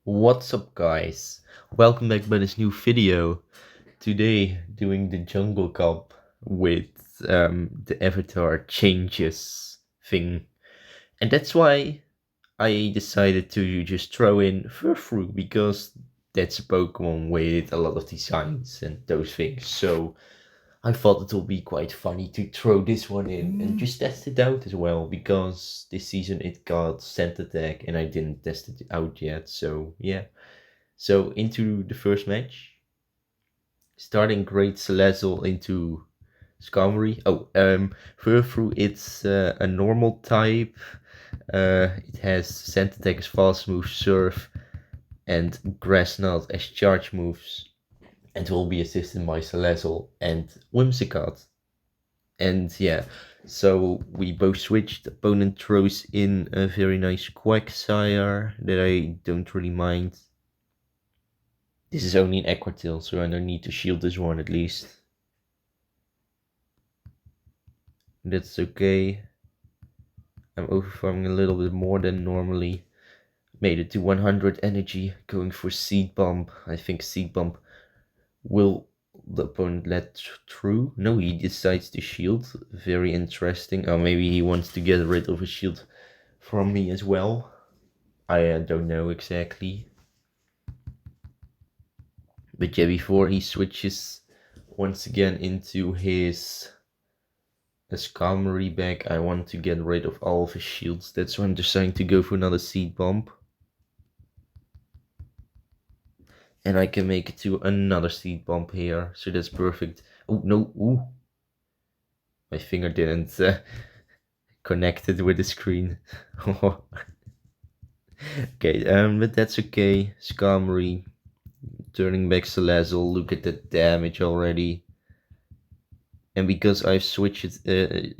What's up, guys? Welcome back by this new video. Today doing the jungle cup with the avatar changes thing. And that's why I decided to just throw in Furfrou, because that's a Pokemon with a lot of designs and those things. So I thought it would be quite funny to throw this one in and just test it out as well, because this season it got scent attack and I didn't test it out yet. So yeah. So into the first match, starting Great Salazzle into Skarmory. Furfrou, it's a normal type. It has Scent Attack as fast move, Surf, and Grass Knot as charge moves, and will be assisted by Salazzle and Whimsicott. And yeah, so we both switched. Opponent throws in a very nice Quagsire that I don't really mind. This is only an Aquatail, so I don't need to shield this one at least. That's okay. I'm overfarming a little bit more than normally. Made it to 100 energy, going for Seed Bomb. I think Seed Bomb will the opponent let through. No, he decides to shield. Very interesting. Or maybe he wants to get rid of a shield from me as well. I don't know exactly. But yeah, before he switches once again into his Skarmory back, I want to get rid of all of his shields. That's why I'm deciding to go for another Seed Bomb. And I can make it to another Seed Bomb here, so that's perfect. Oh no, ooh. My finger didn't connect it with the screen. Okay, but that's okay. Skarmory turning back Salazzle. Look at the damage already. And because I've switched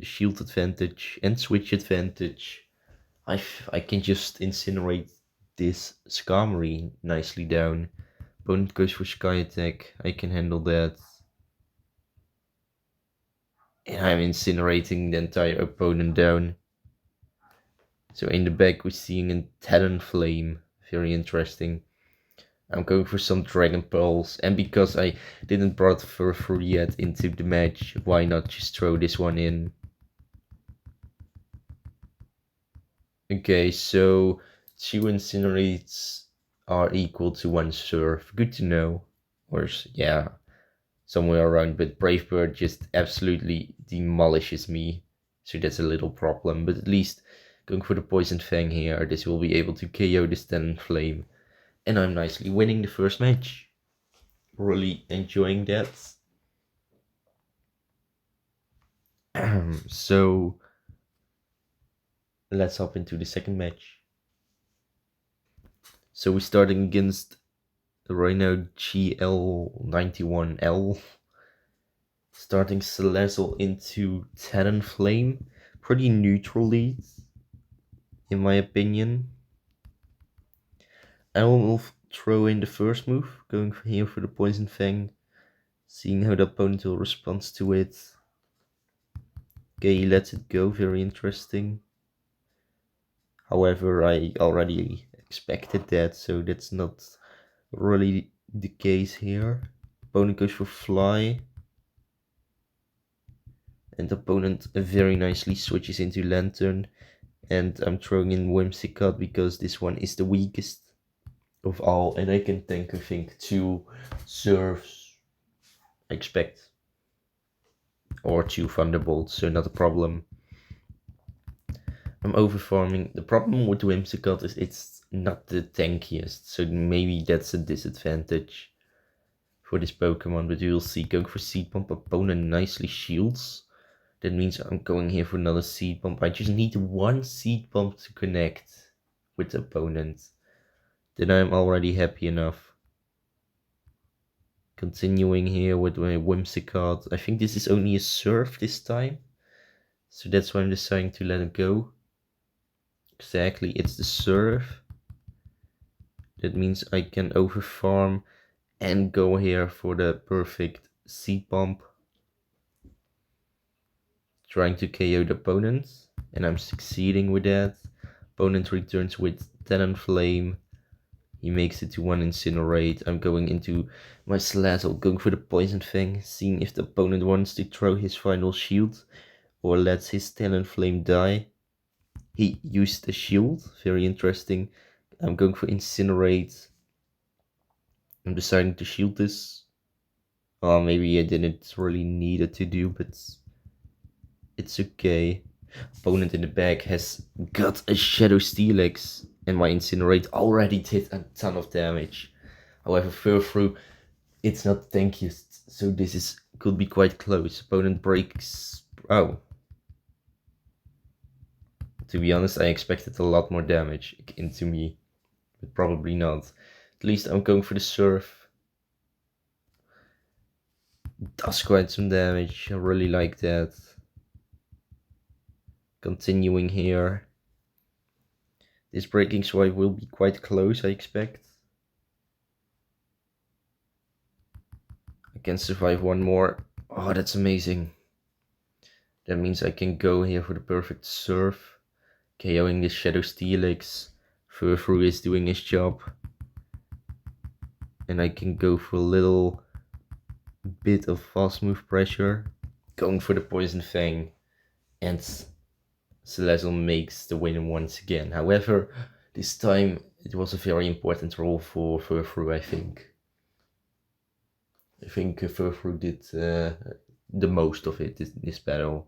shield advantage and switch advantage, I can just incinerate this Skarmory nicely down. Opponent goes for Sky Attack, I can handle that. And I'm incinerating the entire opponent down. So in the back we're seeing a Talonflame, very interesting. I'm going for some Dragon Pulse, and because I didn't brought Furfrou yet into the match, why not just throw this one in? Okay, so 2 Incinerates are equal to 1 Surf. Good to know. Or, yeah, somewhere around. But Brave Bird just absolutely demolishes me. So that's a little problem. But at least going for the Poison Fang here, this will be able to KO this Talonflame. And I'm nicely winning the first match. Really enjoying that. So let's hop into the second match. So we're starting against the Rhino GL91L. Starting Salazzle into Talonflame. Pretty neutral lead, in my opinion. I will throw in the first move, going here for the Poison Fang, seeing how the opponent will respond to it. Okay, he lets it go, very interesting. However, I already expected that, so that's not really the case here. Opponent goes for Fly. And opponent very nicely switches into Lantern. And I'm throwing in Whimsicott because this one is the weakest of all. And I can tank, I think, 2 Surfs, I expect. Or 2 Thunderbolts, so not a problem. I'm overfarming. The problem with Whimsicott is it's not the tankiest, so maybe that's a disadvantage for this Pokemon, but we'll see. Going for Seed Bomb, opponent nicely shields. That means I'm going here for another Seed Bomb. I just need 1 Seed Bomb to connect with the opponent. Then I'm already happy enough. Continuing here with my Whimsicott. I think this is only a Surf this time, so that's why I'm deciding to let it go. Exactly, it's the Surf. That means I can overfarm and go here for the perfect Seed Bomb. Trying to KO the opponent, and I'm succeeding with that. Opponent returns with Talonflame. He makes it to 1 Incinerate. I'm going into my Salazzle, going for the Poison Fang, seeing if the opponent wants to throw his final shield or lets his Talonflame die. He used a shield, very interesting. I'm going for Incinerate. I'm deciding to shield this. Maybe I didn't really need it to do, but it's okay. Opponent in the back has got a Shadow Steelix, and my Incinerate already did a ton of damage. However, Furfrou, it's not tankiest, so this could be quite close. Opponent breaks. Oh. To be honest, I expected a lot more damage into me, but probably not. At least I'm going for the Surf. Does quite some damage. I really like that. Continuing here. This breaking swipe will be quite close, I expect. I can survive one more. Oh, that's amazing. That means I can go here for the perfect Surf. KOing this Shadow Steelix. Furfrou is doing his job. And I can go for a little bit of fast move pressure. Going for the Poison Fang. And Salazzle makes the win once again. However, this time it was a very important role for Furfrou, I think. I think Furfrou did the most of it this battle.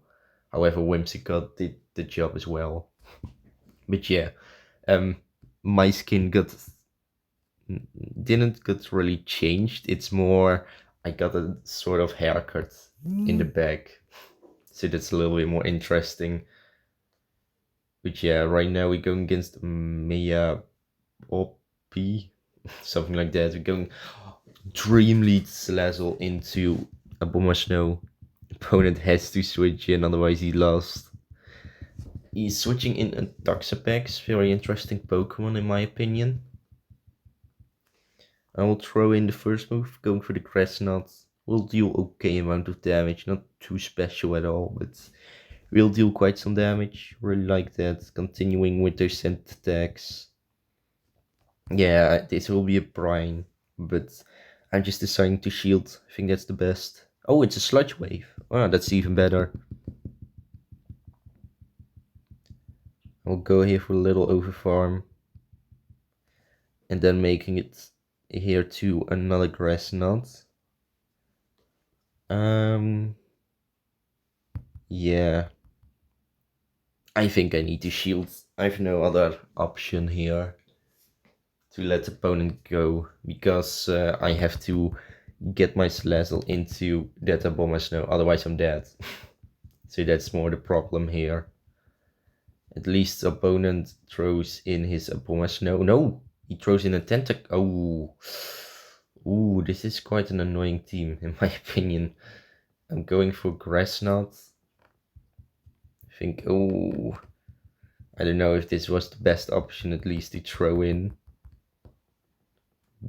However, Whimsicott did the job as well. But yeah, my skin didn't get really changed. It's more I got a sort of haircut in the back, so that's a little bit more interesting. But yeah, right now we're going against Mia OP, something like that. We're going Dream Lead Salazzle into a Bomber Snow. Opponent has to switch in, otherwise he lost. He's switching in a Toxapex, very interesting Pokemon in my opinion. I will throw in the first move, going for the Grass Knot. Will deal okay amount of damage, not too special at all, but will deal quite some damage. Really like that. Continuing with their scent attacks. Yeah, this will be a Brine, but I'm just deciding to shield. I think that's the best. Oh, it's a Sludge Wave. Oh, that's even better. I'll go here for a little overfarm. And then making it here to another Grass Knot. Yeah. I think I need to shield. I have no other option here to let the opponent go, because I have to get my Salazzle into that Bomber Snow, otherwise I'm dead. So that's more the problem here. At least the opponent throws in his Bomber Snow. No, he throws in a Tentacle. Oh, ooh, this is quite an annoying team in my opinion. I'm going for Grass Knot. I think, oh, I don't know if this was the best option, at least to throw in.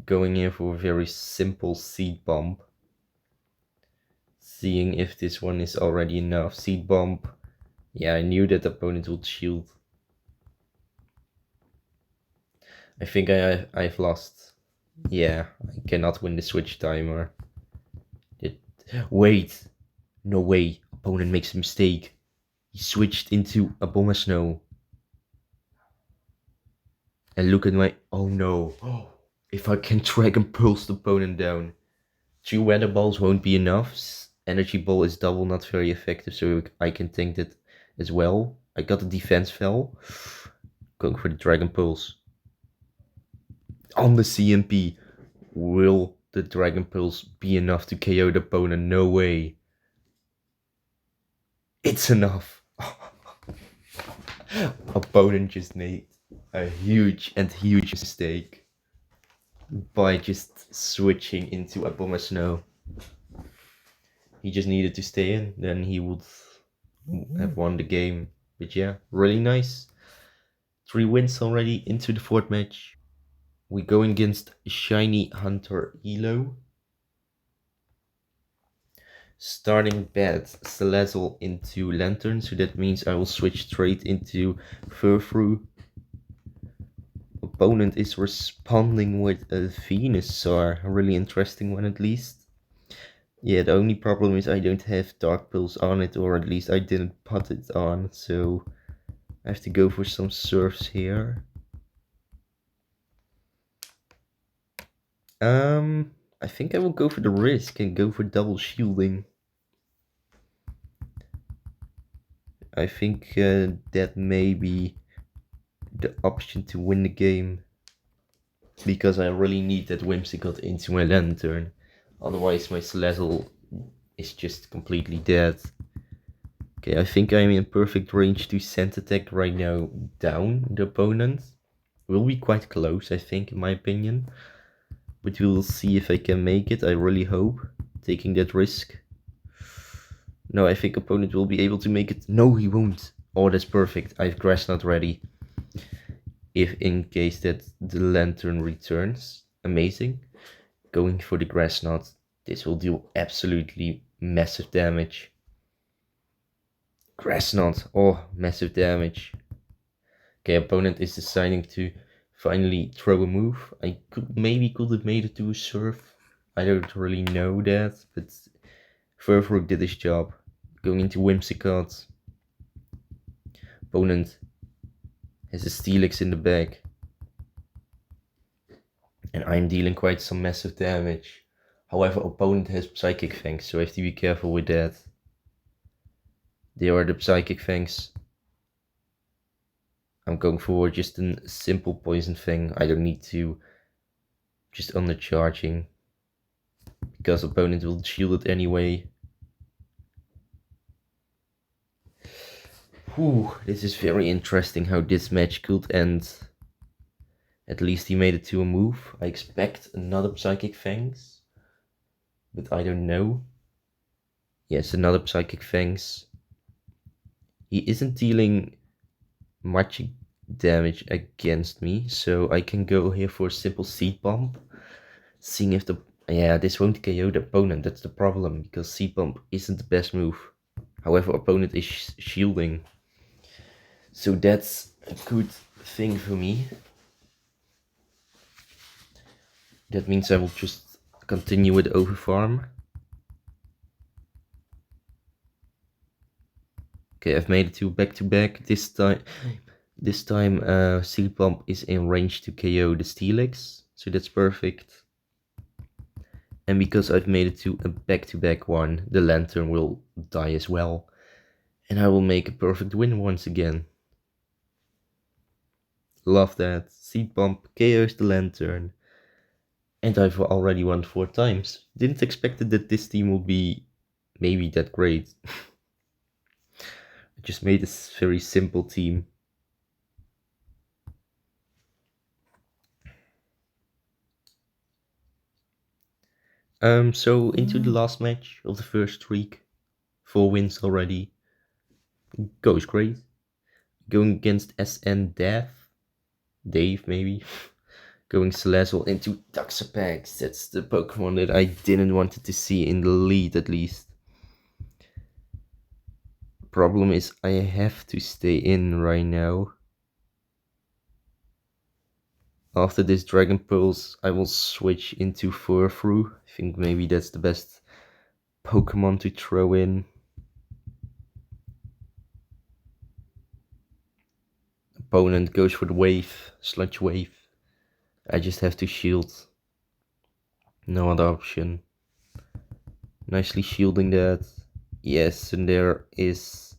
Going in for a very simple Seed Bomb. Seeing if this one is already enough. Seed Bomb. Yeah, I knew that the opponent would shield. I think I've lost. Yeah, I cannot win the switch timer. Wait. No way. Opponent makes a mistake. He switched into a Bomber Snow. And look at my... Oh no. If I can Dragon Pulse the opponent down. 2 Weather Balls won't be enough. Energy Ball is double, not very effective, so I can tank that as well. I got the Defense Fell. Going for the Dragon Pulse. On the CMP. Will the Dragon Pulse be enough to KO the opponent? No way. It's enough. Opponent just made a huge mistake by just switching into a Bomber Snow. He just needed to stay in, then he would have won the game. But yeah, really nice. 3 wins already into the 4th match. We're going against Shiny Hunter Elo. Starting bad, Salazzle into Lantern, so that means I will switch straight into Furfrou. opponent is responding with a Venusaur, a really interesting one at least. Yeah, the only problem is I don't have Dark Pulse on it, or at least I didn't put it on, so I have to go for some surfs here. I think I will go for the risk and go for double shielding. I think that may be the option to win the game, because I really need that Whimsicott into my Lantern. Otherwise my Salazzle is just completely dead. Okay, I think I'm in perfect range to Scent Attack right now down the opponent. Will be quite close, I think, in my opinion. But we will see if I can make it, I really hope. Taking that risk. No, I think opponent will be able to make it. No, he won't. Oh, that's perfect. I have Grass Knot ready. If in case that the Lantern returns. Amazing. Going for the Grass Knot. This will do absolutely massive damage. Grass Knot. Oh, massive damage. Okay, opponent is deciding to finally throw a move. I could have made it to a surf. I don't really know that, but Furfrou did his job. Going into Whimsicott. Opponent has a Steelix in the bag. And I'm dealing quite some massive damage. However, opponent has Psychic Fangs, so I have to be careful with that. There are the Psychic Fangs. I'm going for just a simple Poison Fang. I don't need to just undercharging, because opponent will shield it anyway. Whew, this is very interesting how this match could end. At least he made it to a move. I expect another Psychic Fangs, but I don't know. Yes, another Psychic Fangs. He isn't dealing much damage against me, so I can go here for a simple Seed Bomb. Seeing if the... yeah, this won't KO the opponent, that's the problem, because Seed Bomb isn't the best move. However, opponent is shielding. So that's a good thing for me. That means I will just continue with Overfarm. Okay, I've made it to back-to-back. This time Seed Bomb is in range to KO the Steelix, so that's perfect. And because I've made it to a back-to-back one, the Lantern will die as well. And I will make a perfect win once again. Love that. Seed Bomb KOs the Lantern. And I've already won 4 times. Didn't expect that this team will be maybe that great. I just made this very simple team. So into the last match of the first streak. 4 wins already. Goes great. Going against SN Dave maybe. Going Salazzle into Duxapex. That's the Pokemon that I didn't want to see in the lead, at least. Problem is I have to stay in right now. After this Dragon Pulse, I will switch into Furfrou. I think maybe that's the best Pokemon to throw in. Opponent goes for the wave, Sludge Wave. I just have to shield. No other option. Nicely shielding that. Yes, and there is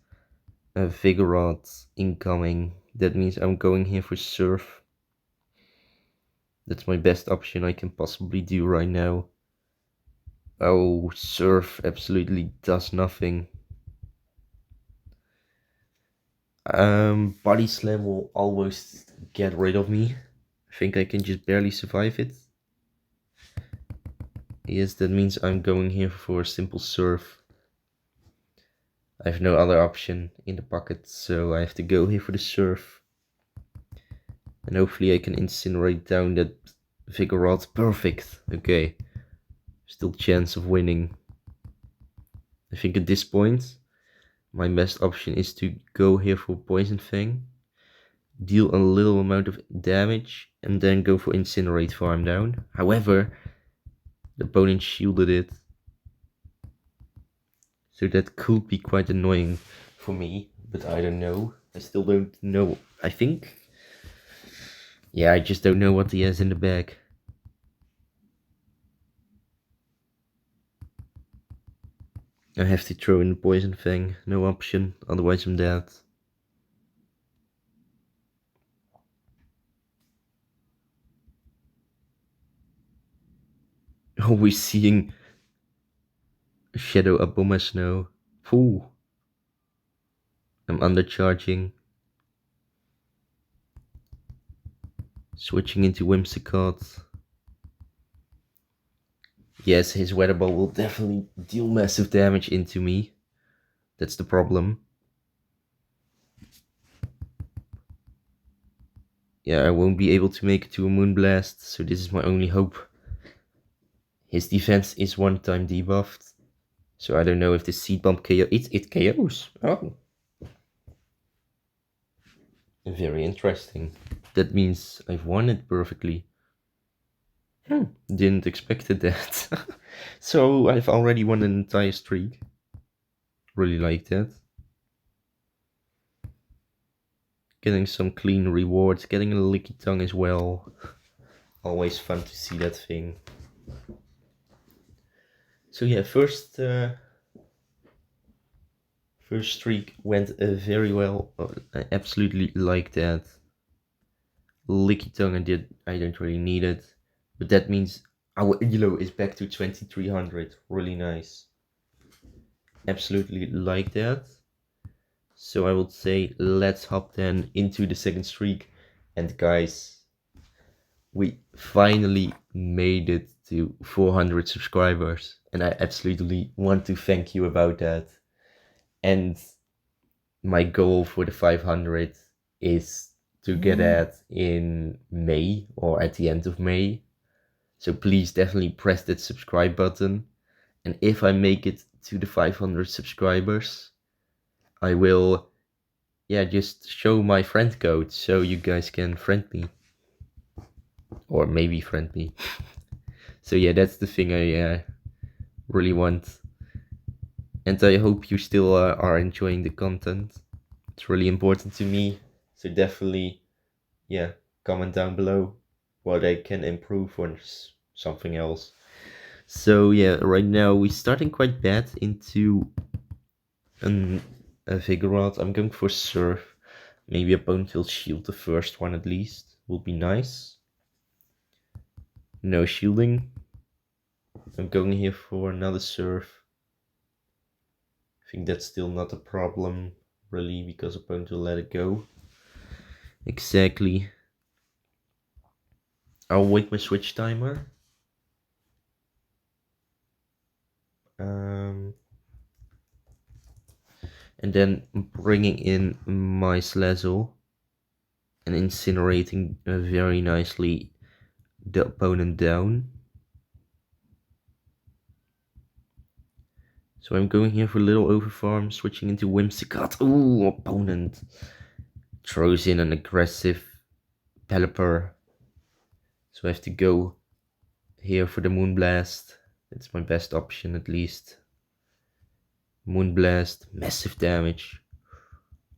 a Vigoroth incoming. That means I'm going here for Surf. That's my best option I can possibly do right now. Oh, Surf absolutely does nothing. Body Slam will almost get rid of me. I think I can just barely survive it. Yes, that means I'm going here for a simple Surf. I have no other option in the pocket, so I have to go here for the Surf. And hopefully I can incinerate down that Vigoroth. Perfect. Okay. Still chance of winning. I think at this point, my best option is to go here for Poison Fang. deal a little amount of damage, and then go for Incinerate Farm down. However, the opponent shielded it, so that could be quite annoying for me, but I don't know. I still don't know. I think... yeah, I just don't know what he has in the bag. I have to throw in the Poison Fang, no option, otherwise I'm dead. Oh, we're seeing Shadow Abomas now. Ooh. I'm undercharging. Switching into Whimsicott. Yes, his Weather Ball will definitely deal massive damage into me. That's the problem. Yeah, I won't be able to make it to a Moonblast, so this is my only hope. His defense is one time debuffed, so I don't know if the Seed Bomb KO... It KOs. Oh. Very interesting. That means I've won it perfectly. Didn't expect that. So I've already won an entire streak. Really like that. Getting some clean rewards, getting a licky tongue as well. Always fun to see that thing. So yeah, first streak went very well. I absolutely like that. Licky tongue I don't really need it. But that means our elo is back to 2300. Really nice. Absolutely like that. So I would say let's hop then into the second streak. And guys, we finally made it to 400 subscribers. And I absolutely want to thank you about that. And my goal for the 500 is to get that in May or at the end of May. So please definitely press that subscribe button. And if I make it to the 500 subscribers, I will, just show my friend code so you guys can friend me. Or maybe friend me. So yeah, that's the thing I really want. And I hope you still are enjoying the content. It's really important to me. So definitely, comment down below what I can improve or something else. So yeah, right now we're starting quite bad into a Vigoroth. I'm going for Surf. Maybe opponent will shield the first one at least. Will be nice. No shielding. I'm going here for another Surf. I think that's still not a problem, really, because opponent will let it go. Exactly. I'll wait my switch timer. And then bringing in my Salazzle and incinerating very nicely the opponent down. So I'm going here for a little overfarm, switching into Whimsicott. Ooh, opponent throws in an aggressive Pelipper. So I have to go here for the Moonblast. It's my best option at least. Moonblast, massive damage.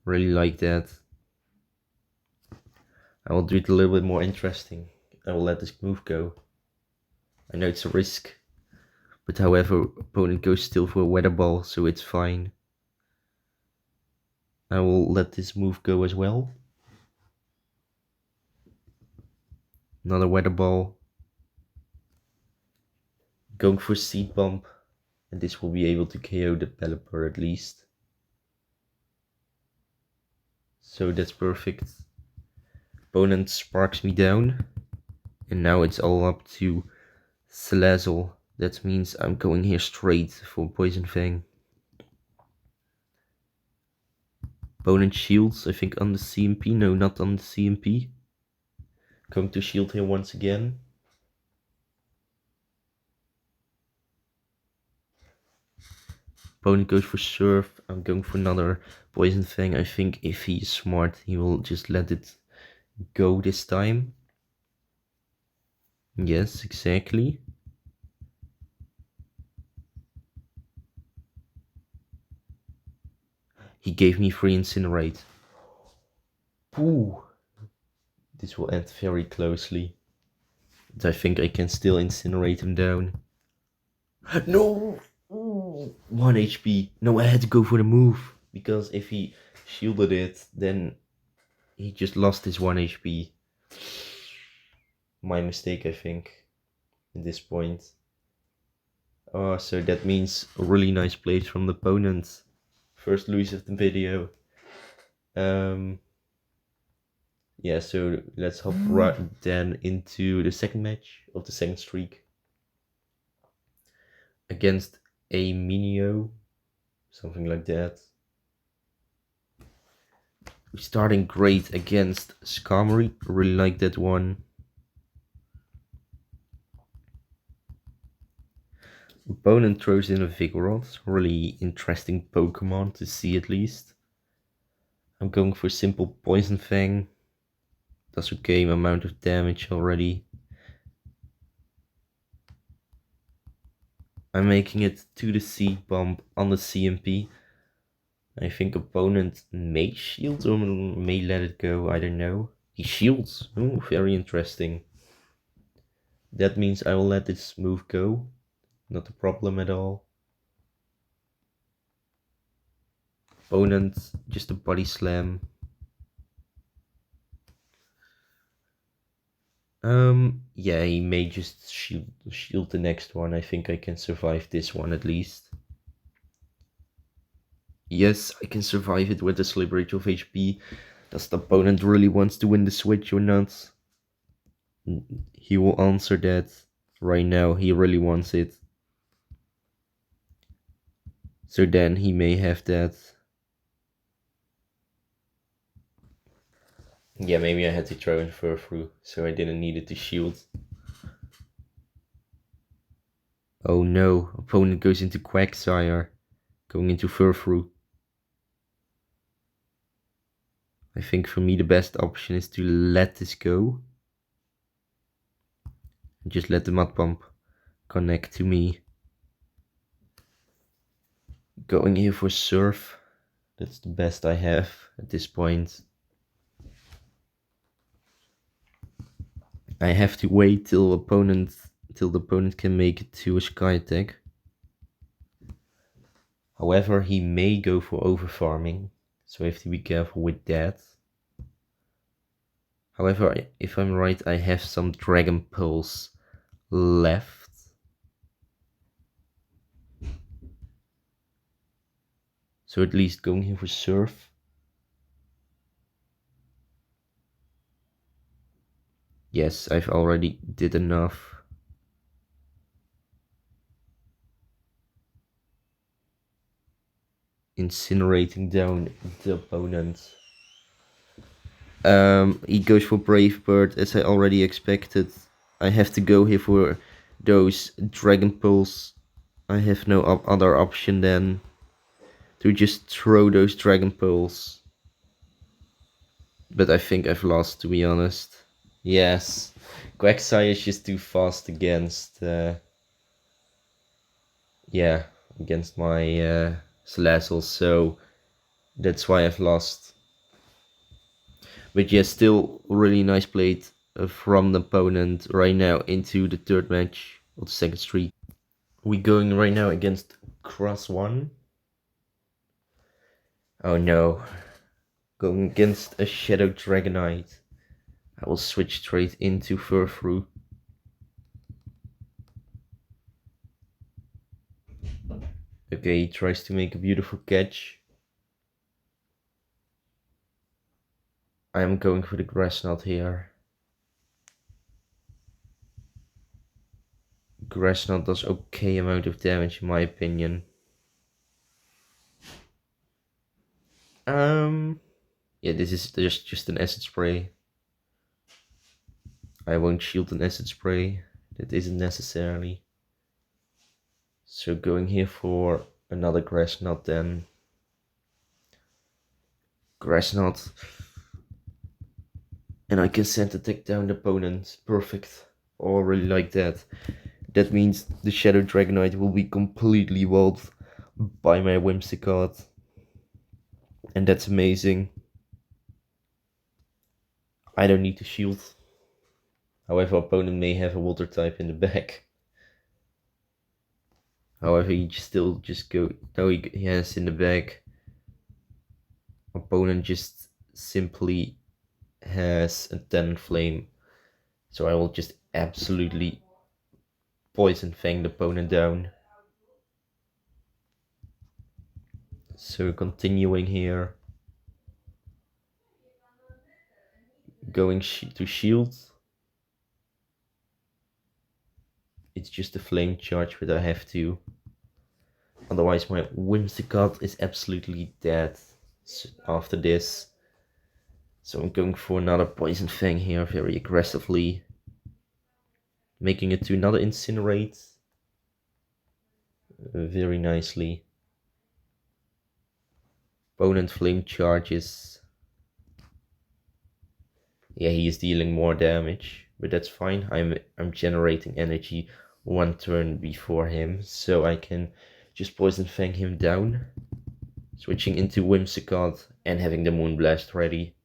Really like that. I will do it a little bit more interesting. I will let this move go. I know it's a risk. But however, opponent goes still for a Weather Ball, so it's fine. I will let this move go as well. Another Weather Ball. Going for Seed Bomb. And this will be able to KO the Pelipper at least. So that's perfect. Opponent sparks me down. And now it's all up to Salazzle. That means I'm going here straight for Poison Fang. Opponent shields, I think on the CMP. No, not on the CMP. Going to shield here once again. Opponent goes for Surf. I'm going for another Poison Fang. I think if he's smart, he will just let it go this time. Yes, exactly. He gave me free incinerate. Ooh, this will end very closely. But I think I can still incinerate him down. No! Ooh, 1 HP. No, I had to go for the move. Because if he shielded it, then he just lost his 1 HP. My mistake, I think, at this point. Oh, so that means a really nice plays from the opponent. First lose of the video. Yeah, so let's hop right then into the second match of the second streak. Against a Minio, something like that. We're starting great against Skarmory, really like that one. Opponent throws in a Vigoroth, really interesting Pokemon to see at least. I'm going for simple Poison Fang. Does okay amount of damage already. I'm making it to the Seed Bomb on the CMP. I think opponent may shield or may let it go, I don't know. He shields. Oh, very interesting. That means I will let this move go. Not a problem at all. Opponent, just a body slam. Yeah, he may just shield the next one. I think I can survive this one at least. Yes, I can survive it with a Slibrage of HP. Does the opponent really wants to win the switch or not? He will answer that right now. He really wants it. So then he may have that. Yeah, maybe I had to throw in Furfrou, so I didn't need it to shield. Oh no, opponent goes into Quagsire, going into Furfrou. I think for me the best option is to let this go. And just let the Mud Pump connect to me. Going here for Surf. That's the best I have at this point. I have to wait till the opponent can make it to a Sky attack. However, he may go for over farming, so I have to be careful with that. However, if I'm right, I have some Dragon Pulse left. So at least going here for Surf. Yes, I've already did enough. Incinerating down the opponent. He goes for Brave Bird, as I already expected. I have to go here for those Dragon Pulse. I have no other option than to just throw those Dragon Pulse. But I think I've lost, to be honest. Yes, Quagsire is just too fast against, against my Salazzle, so that's why I've lost. But yeah, still really nice play from the opponent right now into the third match of the second streak. We're going right now against Cross 1. Oh no, going against a Shadow Dragonite. I will switch straight into Furfrou. Okay, he tries to make a beautiful catch. I am going for the Grass Knot here. Grass Knot does okay amount of damage in my opinion. Yeah, this is just an acid spray. I won't shield an acid spray. That isn't necessarily. So going here for another Grass Knot then. Grass Knot. And I can send attack down the opponent. Perfect. Oh, I really like that. That means the Shadow Dragonite will be completely walled by my Whimsicott. And that's amazing. I don't need to shield. However, opponent may have a water type in the back. However, he still just go. No, he has in the back. Opponent just simply has a Talonflame. So I will just absolutely Poison Fang the opponent down. So continuing here. Going to shield. It's just a flame charge, but I have to. Otherwise my Whimsicott is absolutely dead after this. So I'm going for another Poison Fang here very aggressively. Making it to another Incinerate. Very nicely. Opponent flame charges. Yeah, he is dealing more damage, but that's fine. I'm generating energy one turn before him, so I can just Poison Fang him down. Switching into Whimsicott and having the Moonblast ready.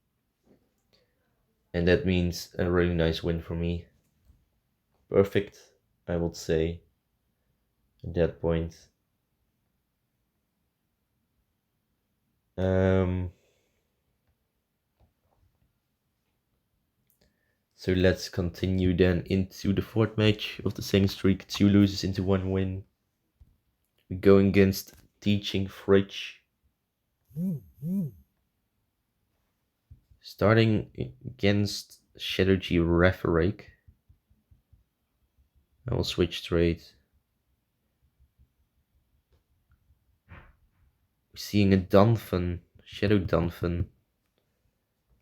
And that means a really nice win for me. Perfect, I would say, at that point. So let's continue then into the fourth match of the second streak. 2 losses into 1 win. We're going against Teaching Fridge. Starting against Shadow G Referake. I will switch straight. We're seeing a Dunphin, Shadow Dunphin.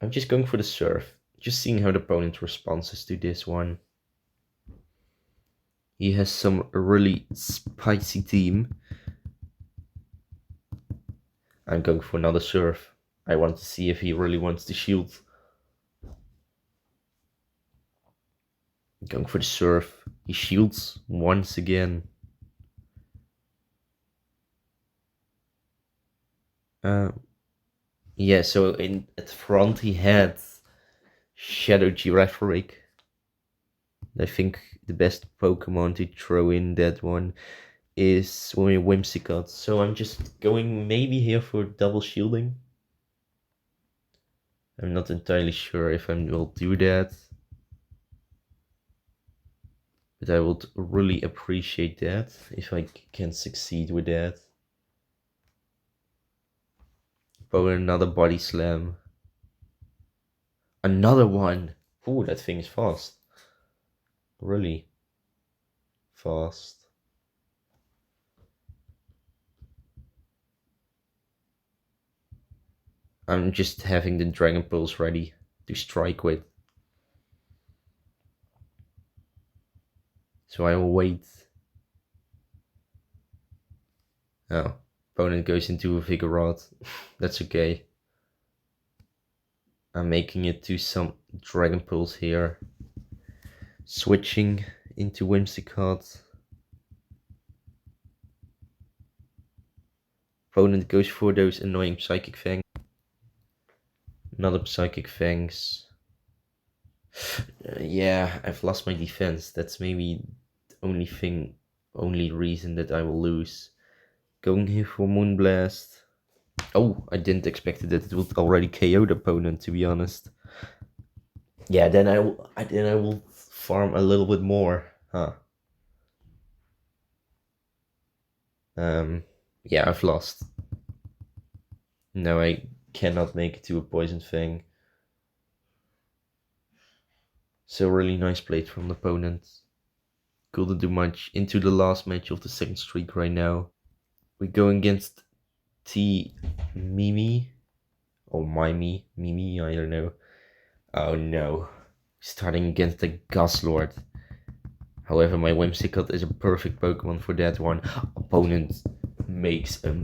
I'm just going for the Surf. Just seeing how the opponent responds to this one. He has some really spicy team. I'm going for another Surf. I want to see if he really wants to shield. Going for the Surf. He shields once again. Yeah, so at front he had Shadow Girafarig. I think the best Pokemon to throw in that one is Whimsicott. So I'm just going maybe here for double shielding. I'm not entirely sure if I will do that. But I would really appreciate that if I can succeed with that. Probably another Body Slam. Another one! Ooh, that thing is fast. Really fast. I'm just having the Dragon Pulse ready to strike with. So I will wait. Oh, opponent goes into a Vigoroth. That's okay. I'm making it to some Dragon Pulse here. Switching into Whimsicott. Opponent goes for those annoying Psychic Fangs. Another Psychic Fangs. Yeah, I've lost my defense. That's maybe the only reason that I will lose. Going here for Moonblast. Oh, I didn't expect that it would already KO the opponent, to be honest. Yeah, then I will farm a little bit more, huh? Yeah, I've lost. No, I cannot make it to a Poison Fang. So really nice play from the opponent. Couldn't do much. Into the last match of the second streak right now. We're going against T Mimi. Or Mimi, I don't know. Oh no. Starting against the Guzzlord. However, my Whimsicott is a perfect Pokemon for that one. Opponent makes a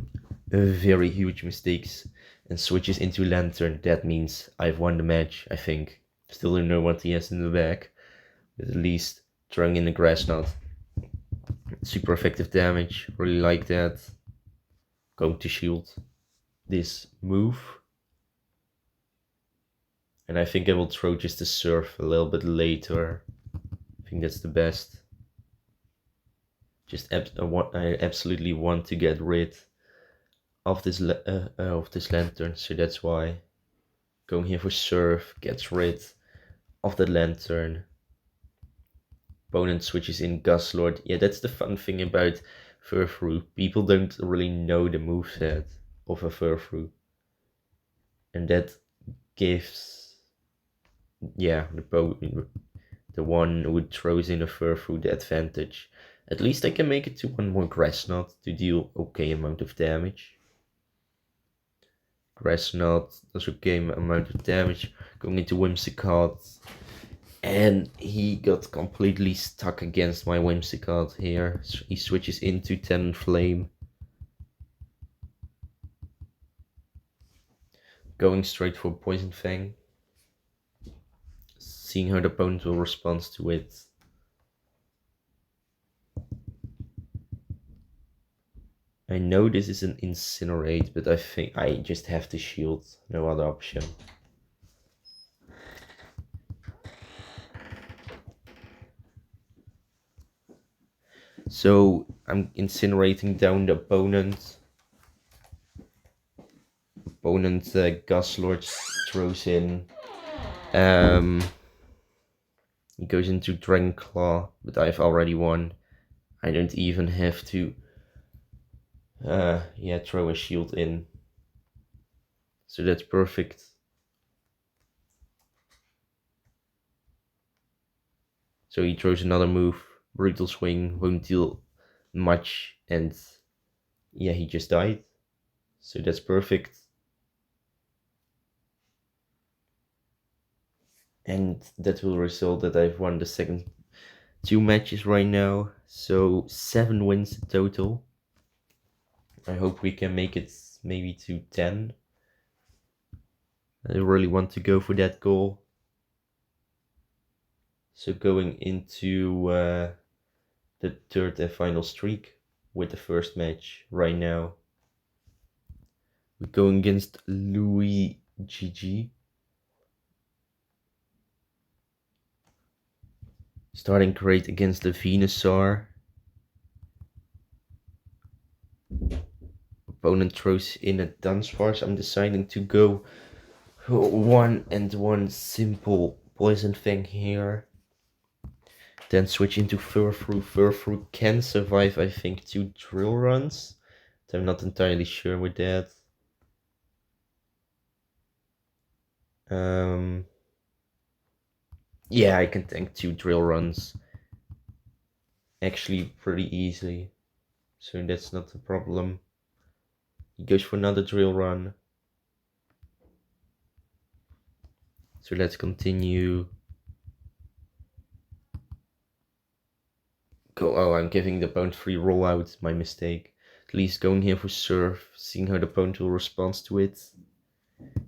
very huge mistakes and switches into Lantern. That means I've won the match, I think. Still don't know what he has in the bag, but at least throwing in the grass knot. Super effective damage, really like that. Going to shield this move. And I think I will throw just the surf a little bit later. I think that's the best. Just I absolutely want to get rid of this lantern, so that's why going here for surf gets rid of the lantern. Opponent switches in Guslord. Yeah, that's the fun thing about Furfrou. People don't really know the moveset of a Furfrou, and that gives, yeah, the one who throws in a Furfrou the advantage. At least I can make it to one more grass knot to deal okay amount of damage. Grass knot does okay amount of damage. Going into Whimsicott. And he got completely stuck against my Whimsicott here. He switches into Talonflame. Going straight for Poison Fang. Seeing how the opponent will respond to it. I know this is an Incinerate, but I think I just have to shield. No other option. So I'm incinerating down the opponent. Guslord throws in. He goes into Dragon Claw, but I've already won. I don't even have to throw a shield in. So that's perfect. So he throws another move. Brutal Swing, won't deal much, and yeah, he just died. So that's perfect. And that will result that I've won the second 2 matches right now. So 7 wins in total. I hope we can make it maybe to 10. I really want to go for that goal. So going into the third and final streak with the first match right now. We're going against Louis GG. Starting great against the Venusaur. Opponent throws in a Dunsparce. I'm deciding to go 1 simple Poison Fang here. Then switch into Furfrou. Furfrou can survive, I think, 2 drill runs. So I'm not entirely sure with that. Yeah, I can tank 2 drill runs. Actually, pretty easily. So that's not a problem. He goes for another drill run. So let's continue. Go. Oh, I'm giving the opponent free rollout. My mistake. At least going here for surf, seeing how the opponent will respond to it.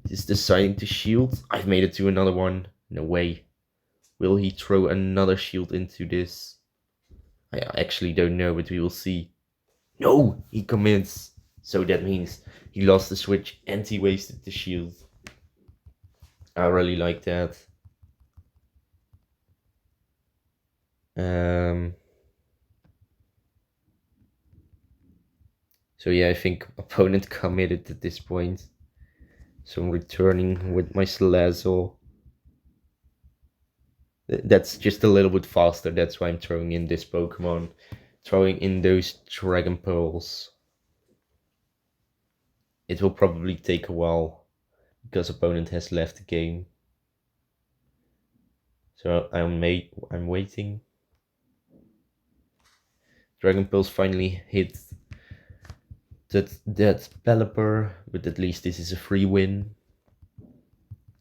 He's deciding to shield. I've made it to another one. No way. Will he throw another shield into this? I actually don't know, but we will see. No, he commits. So that means he lost the switch and he wasted the shield. I really like that. So yeah, I think opponent committed at this point. So I'm returning with my Salazzle. That's just a little bit faster, that's why I'm throwing in this Pokemon. Throwing in those Dragon Pearls. It will probably take a while, because opponent has left the game. So I'm waiting. Dragon Pearls finally hit that Pelipper, but at least this is a free win.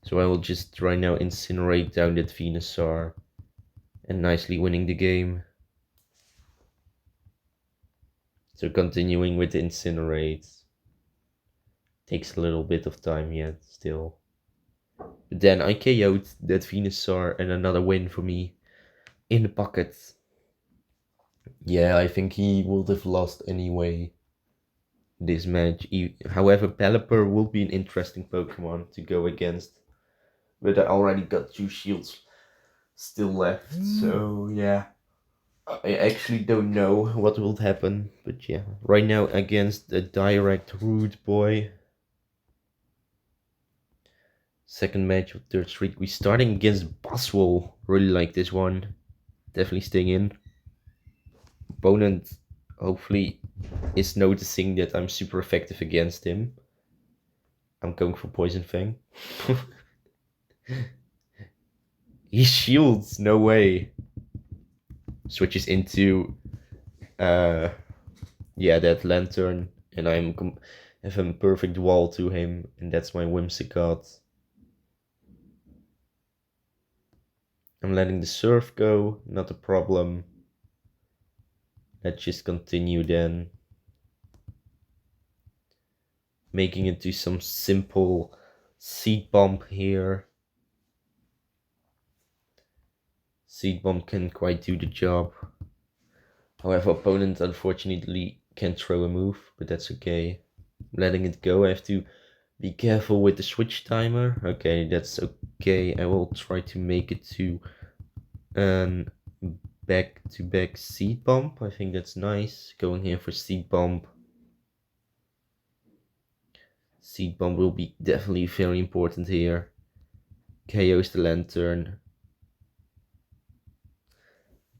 So I will just right now incinerate down that Venusaur and nicely winning the game. So continuing with the incinerate. Takes a little bit of time yet, still. But then I KO'd that Venusaur and another win for me in the pocket. Yeah, I think he would have lost anyway this match. However, Pelipper will be an interesting Pokemon to go against. But I already got 2 shields still left, so yeah. I actually don't know what will happen, but yeah. Right now against the direct rude boy. Second match of third streak. We're starting against Boswell. Really like this one. Definitely staying in. Opponent hopefully is noticing that I'm super effective against him. I'm going for Poison Fang. He shields, no way. Switches into that lantern, and have a perfect wall to him, and that's my Whimsicott. I'm letting the surf go, not a problem. Let's just continue then. Making it to some simple Seed Bomb here. Seed Bomb can quite do the job. However, opponent unfortunately can't throw a move, but that's okay. Letting it go, I have to be careful with the switch timer. Okay, that's okay. I will try to make it to back-to-back Seed Bomb. I think that's nice. Going here for Seed Bomb. Seed Bomb will be definitely very important here. KO's the Lantern.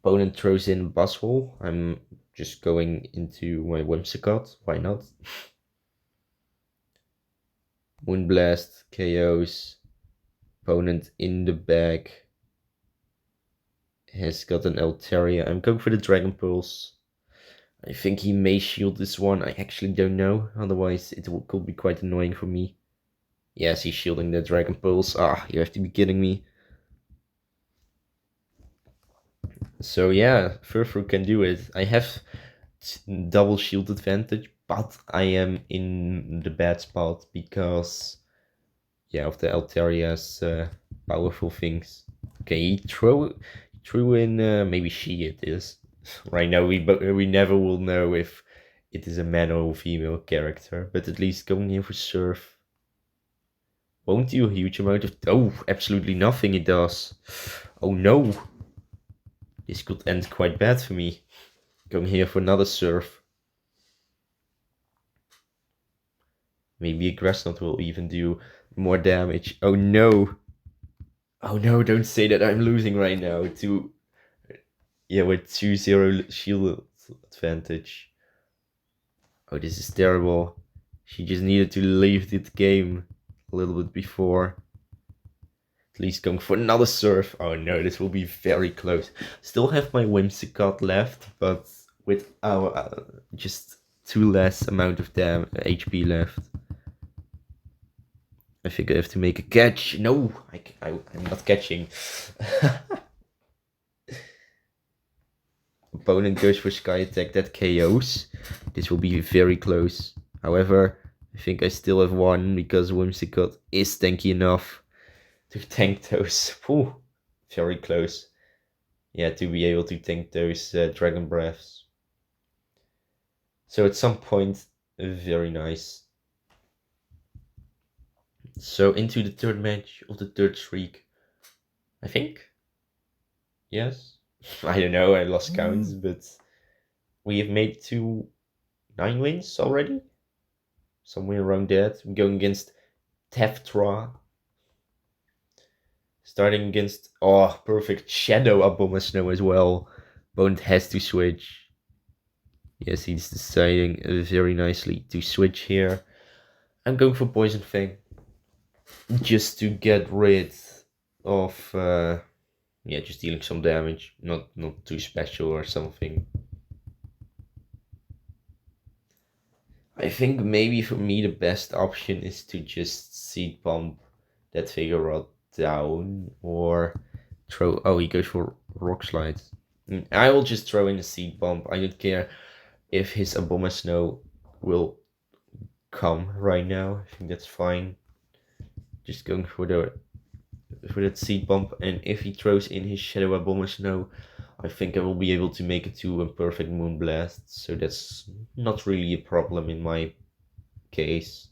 Opponent throws in Buzzwole. I'm just going into my Whimsicott. Why not? Moonblast, KO's. Opponent in the bag has got an Altaria. I'm going for the Dragon Pulse. I think he may shield this one. I actually don't know. Otherwise, could be quite annoying for me. Yes, he's shielding the Dragon Pulse. Ah, you have to be kidding me. So yeah, Furfrou can do it. I have double shield advantage, but I am in the bad spot because of the Altaria's powerful things. Okay, he threw in maybe she it is. Right now we never will know if it is a man or female character, but at least going here for Surf won't do a huge amount of... Oh, absolutely nothing it does. Oh no. This could end quite bad for me. Going here for another Surf. Maybe a Grass Knot will even do more damage. Oh no. Oh no, don't say that I'm losing right now with 2-0 shield advantage. Oh, this is terrible. She just needed to leave the game a little bit before. At least going for another Surf. Oh no, this will be very close. Still have my Whimsicott left, but with our just 2 less amount of HP left. I think I have to make a catch. No, I'm not catching. Opponent goes for Sky Attack, that KOs. This will be very close. However, I think I still have one because Whimsicott is tanky enough to tank those. Ooh, very close. Yeah, to be able to tank those Dragon Breaths. So at some point, very nice. So into the third match of the third streak. I think. Yes. I don't know, I lost counts, but we have made 9 wins already. Somewhere around that. I'm going against Teftra. Starting against, perfect Shadow Abomasnow as well. Opponent has to switch. Yes, he's deciding very nicely to switch here. I'm going for Poison Fang. Just to get rid of, just dealing some damage. Not too special or something. I think maybe for me the best option is to just Seed Bomb that Vigoroth down or throw... Oh, he goes for Rock Slide. I will just throw in a Seed Bomb. I don't care if his Abomasnow will come right now. I think that's fine. Just going for the for that seed bomb, and if he throws in his Shadow Bomber Snow, I think I will be able to make it to a perfect Moonblast, so that's not really a problem in my case.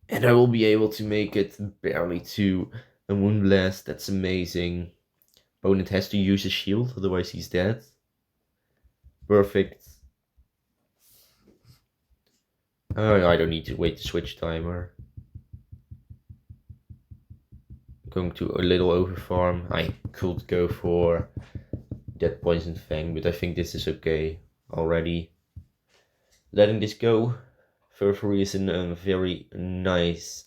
And I will be able to make it barely to a Moonblast. That's amazing. Opponent has to use a shield, otherwise he's dead. Perfect. Oh, I don't need to wait to switch timer. Going to a little overfarm. I could go for that Poison Fang, but I think this is okay already. Letting this go. Furfrou is in a very nice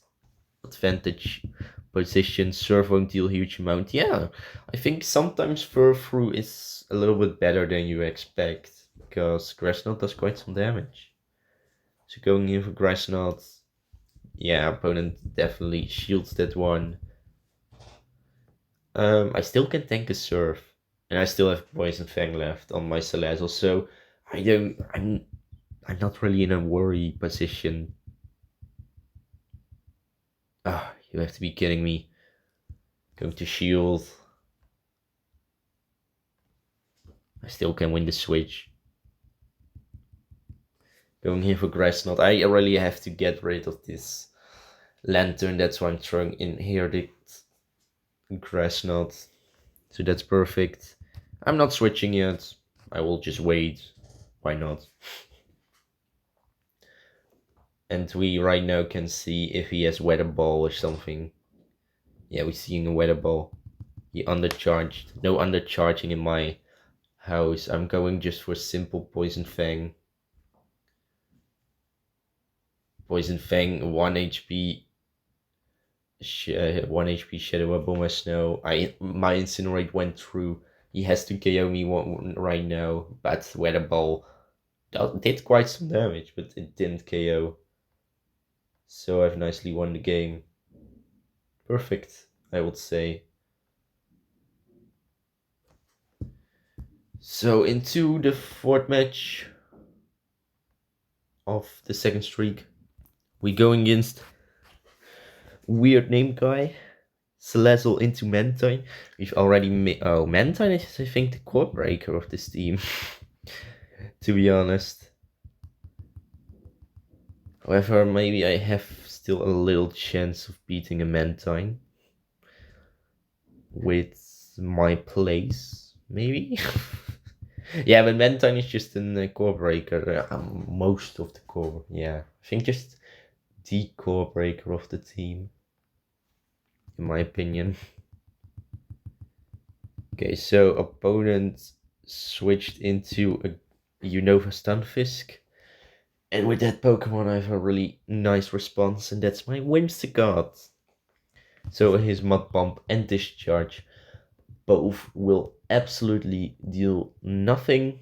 advantage position. Surf won't deal huge amount. Yeah, I think sometimes Furfrou is a little bit better than you expect, because Grassnot does quite some damage. So going in for Grassnot, yeah, opponent definitely shields that one. I still can tank a Surf, and I still have Poison Fang left on my Salazzle, so I'm not really in a worry position. Ah, you have to be kidding me. Going to shield. I still can win the switch. Going here for Grassnot. I really have to get rid of this Lantern. That's why I'm throwing in here the Grassnot. So that's perfect. I'm not switching yet. I will just wait. Why not? And we right now can see if he has Weather Ball or something. Yeah, we're seeing a Weather Ball. He undercharged. No undercharging in my house. I'm going just for simple Poison Fang. Poison Fang, 1 HP. 1 HP Shadow Bomber Snow. My Incinerate went through. He has to KO me right now. But Weather Ball did quite some damage, but it didn't KO. So I've nicely won the game. Perfect, I would say. So into the fourth match of the second streak, we going against weird name guy, Salazzle into Mantine. We've already made. Oh, Mantine is, I think, the core breaker of this team, to be honest. However, maybe I have still a little chance of beating a Mantine with my plays, maybe. Yeah, but Mantine is just a core breaker. Most of the core, yeah. I think just the core breaker of the team, in my opinion. Okay, so opponent switched into a Unova Stunfisk. And with that Pokemon, I have a really nice response, and that's my Whimsicott. So his Mud Bomb and Discharge both will absolutely deal nothing.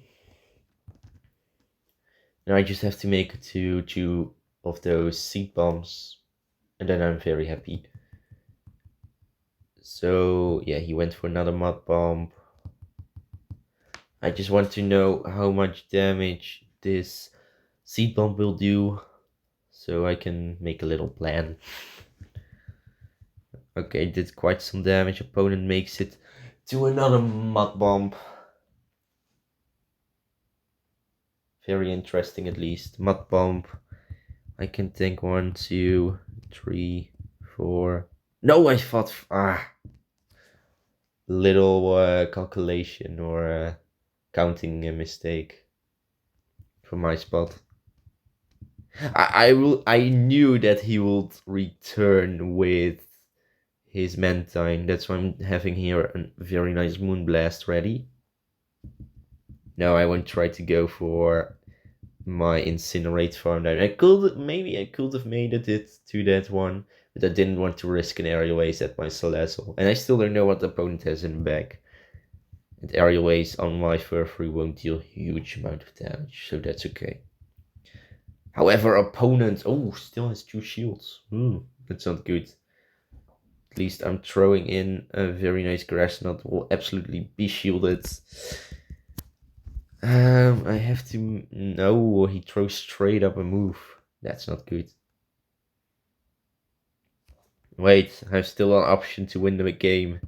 Now I just have to make two of those Seed Bombs, and then I'm very happy. So yeah, he went for another Mud Bomb. I just want to know how much damage this Seed Bomb will do, so I can make a little plan. Okay, did quite some damage. Opponent makes it to another Mud Bomb. Very interesting, at least. Mud Bomb. I can think 1, 2, 3, 4. No, I thought little calculation or counting a mistake from my spot. I knew that he would return with his Mantine. That's why I'm having here a very nice Moonblast ready. Now I won't try to go for my Incinerate farm down. I could have made it to that one, but I didn't want to risk an Aerial Ace at my Salazzle. And I still don't know what the opponent has in the back. And Aerial Ace on my Furfrou won't deal a huge amount of damage, so that's okay. However, opponent still has 2 shields. That's not good. At least I'm throwing in a very nice Grassnot, will absolutely be shielded. I have to. No, he throws straight up a move. That's not good. Wait, I have still an option to win the game.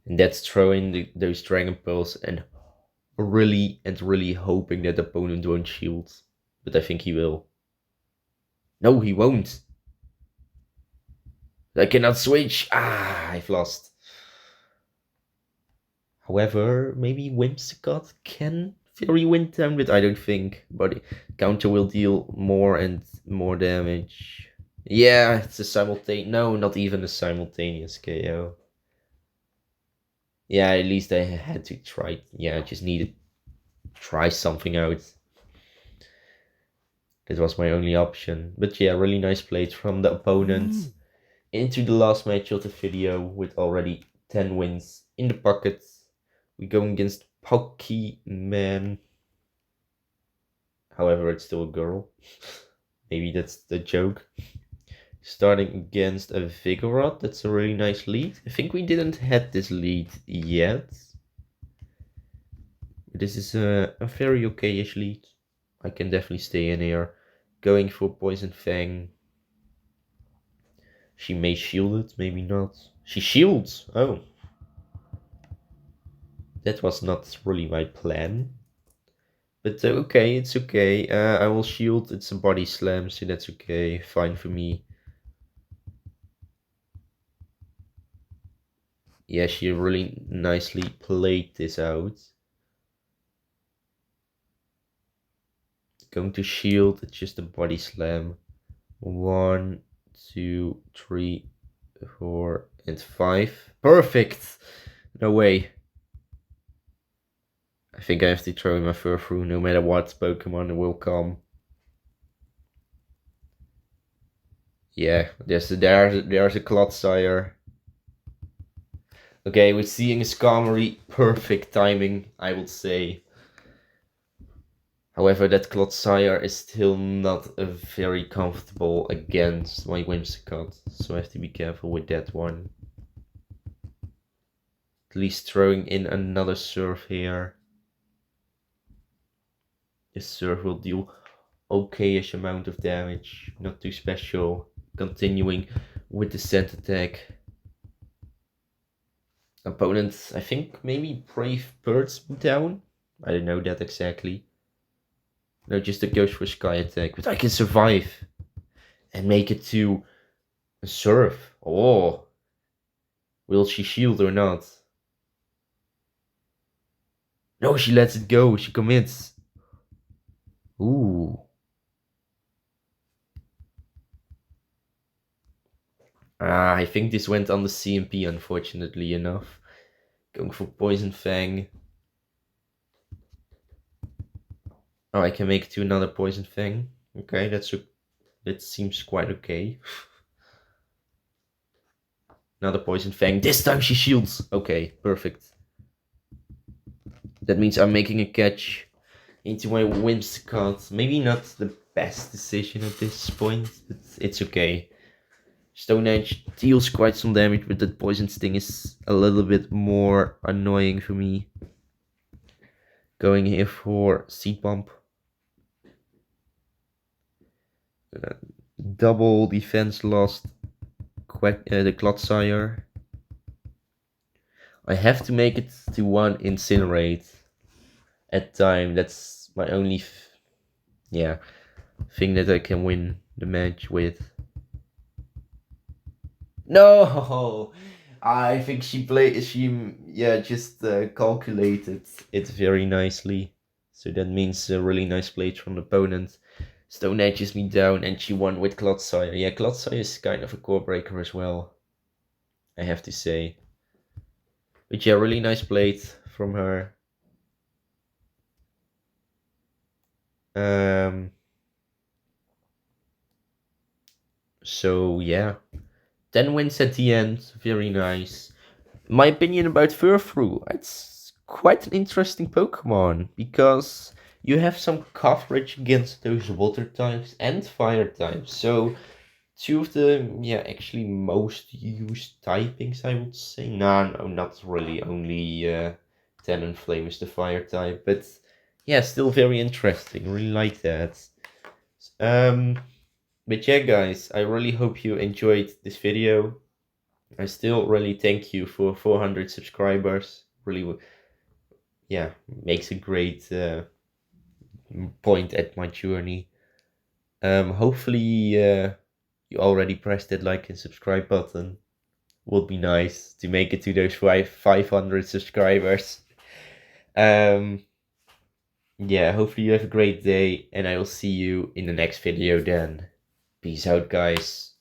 And that's throwing those Dragon Pearls and really hoping that the opponent won't shield. But I think he will. No, he won't. I cannot switch. I've lost. However, maybe Whimsicott can Fury win time, but I don't think. But counter will deal more and more damage. Yeah, it's a simultaneous. No, not even a simultaneous KO. Yeah, at least I had to try. Yeah, I just needed to try something out. That was my only option. But yeah, really nice plays from the opponent. Into the last match of the video with already 10 wins in the pocket. We're going against Pokemon. However, it's still a girl. Maybe that's the joke. Starting against a Vigoroth. That's a really nice lead. I think we didn't have this lead yet. This is a very okay-ish lead. I can definitely stay in here. Going for Poison Fang. She may shield it, maybe not. She shields! Oh. That was not really my plan. But okay, it's okay. I will shield. It's a body slam, so that's okay. Fine for me. Yeah, she really nicely played this out. Going to shield. It's just a body slam. 1, 2, 3, 4, and 5. Perfect! No way. I think I have to throw in my Furfrou no matter what Pokemon will come. Yeah, there's a Clodsire. Okay, we're seeing a Skarmory. Perfect timing, I would say. However, that Clodsire is still not a very comfortable against my Whimsicott, so I have to be careful with that one. At least throwing in another Surf here. This Surf will deal okay-ish amount of damage, not too special. Continuing with the Scent Attack. Opponent, I think maybe Brave Birds down? I don't know that exactly. No, just a Ghost for Sky Attack, but I can survive and make it to a Surf. Oh, will she shield or not? No, she lets it go. She commits. Ooh. I think this went on the CMP, unfortunately enough. Going for Poison Fang. Oh, I can make it to another Poison Fang. Okay, that seems quite okay. Another Poison Fang. This time she shields. Okay, perfect. That means I'm making a catch into my Whimsicott. Maybe not the best decision at this point, but it's okay. Stone Edge deals quite some damage, but that Poison Sting is a little bit more annoying for me. Going here for Seed Pump. Double defense lost the Clodsire. I have to make it to 1 Incinerate at time. That's my only thing that I can win the match with. No, I think she just calculated it very nicely. So that means a really nice play from the opponent. Stone Edges me down and she won with Clodsire. Yeah, Clodsire is kind of a core breaker as well, I have to say. But yeah, really nice play from her. So yeah, 10 wins at the end, very nice. My opinion about Furfrou, it's quite an interesting Pokemon, because you have some coverage against those water types and fire types. So 2 of the, actually most used typings, I would say. No, not really. Only Talonflame is the fire type. But yeah, still very interesting. Really like that. But But yeah, guys, I really hope you enjoyed this video. I still really thank you for 400 subscribers. Really, yeah, makes a great point at my journey. Hopefully, you already pressed that like and subscribe button. Would be nice to make it to those 500 subscribers. Yeah, hopefully you have a great day, and I will see you in the next video then. Peace out, guys.